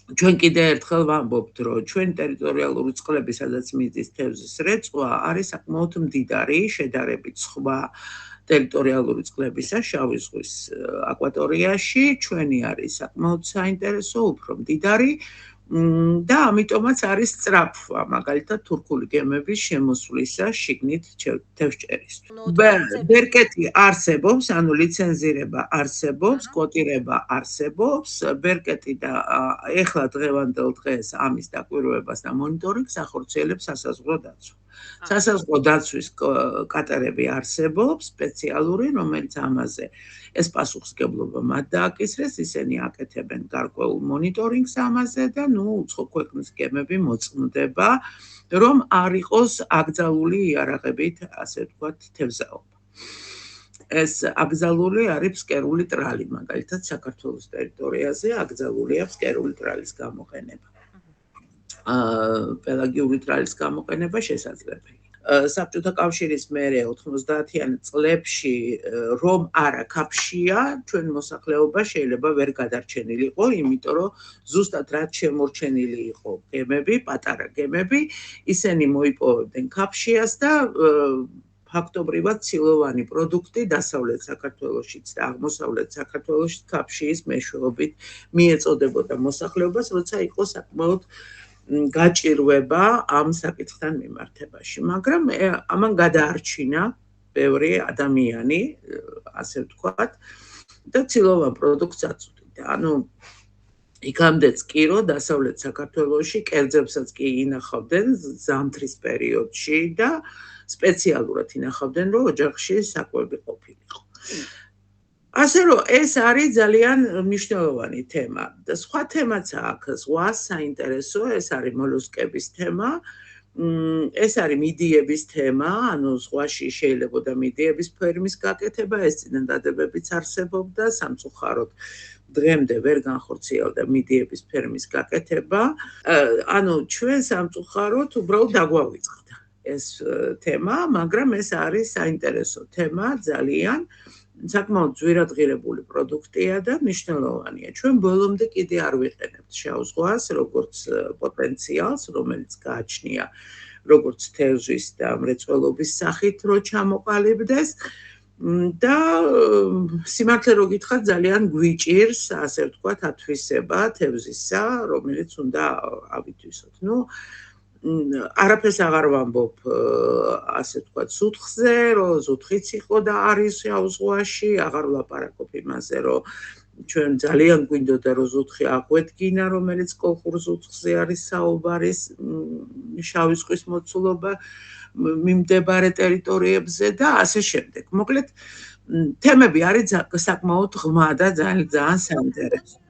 ჩვენ კიდე ერთხელ ვამბობთ, რომ ჩვენ ტერიტორიალური წყლები, სადაც მიდის თევზის რეწვა, არის საკმაოდ მდიდარი, შედარებით სხვა ტერიტორიალური წყლებისა შავი ზღვის აკვატორიაში. ჩვენი არის საკმაოდ საინტერესო, უფრო მდიდარი და ამიტომაც არის სწრაფვა, მაგალითად თურქული გემების შემოსვლისა შიგნით თევზჭერისთვის. ბერკეტი არსებობს, ანუ ლიცენზირება არსებობს, კოტირება არსებობს, ბერკეტი და ეხლა დღევანდელ დღეს ამის დაკვირვებას და მონიტორინგს ახორციელებს სასაზღვრო დაცვა. სასაზღვრო დაცვის კატერები არსებობს, სპეციალური, რომელიც ამაზე ეს პასუხისმგებლობა მათ დააკისრეს, ისინი აკეთებენ გარკვეულ მონიტორინგს ამაზე და უცხო ქვეყნის გემები მოწმდება, რომ არ იყოს აკრძალული იარაღებით, ასე ვთქვათ, თევზაობა. ეს აკრძალული არის ფსკერული ტრალი, მაგალითად საქართველოს ტერიტორიაზე აკრძალულია ფსკერული ტრალის გამოყენება. პელაგიური ტრალის გამოყენება შესაძლებელია. საბჭოთა კავშირის მერე 90-იან წლებში რომ არა ქაფშია, ჩვენ მოსახლეობა შეიძლება ვერ გადარჩენილიყო, იმიტომ რომ ზუსტად რაც შემორჩენილი იყო გემები, პატარა გემები, ისინი მოიპოვებდნენ ქაფშიას და ფაქტობრივად ცილოვანი პროდუქტი დასავლეთ საქართველოშიც და აღმოსავლეთ საქართველოშიც ქაფშიის მეშვეობით მიეწოდებოდა მოსახლეობას, როცა იყო საკმაოდ გაჭირვება ამ საკითხთან მიმართებაში, მაგრამ ამან გადაარჩინა ბევრი ადამიანი, ასე ვთქვათ, და ცილოვან პროდუქტს აწვდიდა. ანუ იქამდეც კი რომ დასავლეთ საქართველოში კერძებსაც კი ინახავდნენ ზამთრის პერიოდში და სპეციალურად ინახავდნენ, რომ ოჯახში საკვები ყოფილიყო. ასე რომ ეს არის ძალიან მნიშვნელოვანი თემა და სხვა თემაც აქვს, ზღვა საინტერესო, ეს არის მოლუსკების თემა, ეს არის მიდიების თემა, ანუ ზღვაში შეიძლებოდა მიდიების ფერმის გაკეთება, ეს წინადადებებიც არსებობდა, სამწუხაროდ დღემდე ვერ განხორციელდა მიდიების ფერმის გაკეთება. ანუ ჩვენ სამწუხაროდ უბრალოდ დაგვავიწყდა ეს თემა, მაგრამ ეს არის საინტერესო თემა ძალიან. საკმაოდ ძვირადღირებული პროდუქტია და მნიშვნელოვანია. ჩვენ ბოლომდე კიდე არ ვიყენებთ შავ ზღვას როგორც პოტენციალს, რომელიც გააჩნია როგორც თევზის და მრეწველობის სახით, რო ჩამოყალიბდეს და სიმართლე რო გითხრათ, ძალიან გვიჭირს, ასე ვთქვათ, ათვისება თევზისა, რომელიც უნდა ავითვისოთ. არაფერს აღარ ვამბობ, ასე ვთქვათ, სუთხზე, რომ ზუთხიც იყო და არის შავ ზღვაში, აღარ ვლაპარაკობ იმაზე, რომ ჩვენ ძალიან გვინდოდა რომ ზუთხი აღვედგინა, რომელიც კოლხურ ზუთხზე არის საუბარი, შავი ზღვის მოცულობა მიმდებარე ტერიტორიებზე და ასე შემდეგ. მოკლედ, თემები არის საკმაოდ ღრმა და ძალიან საინტერესო.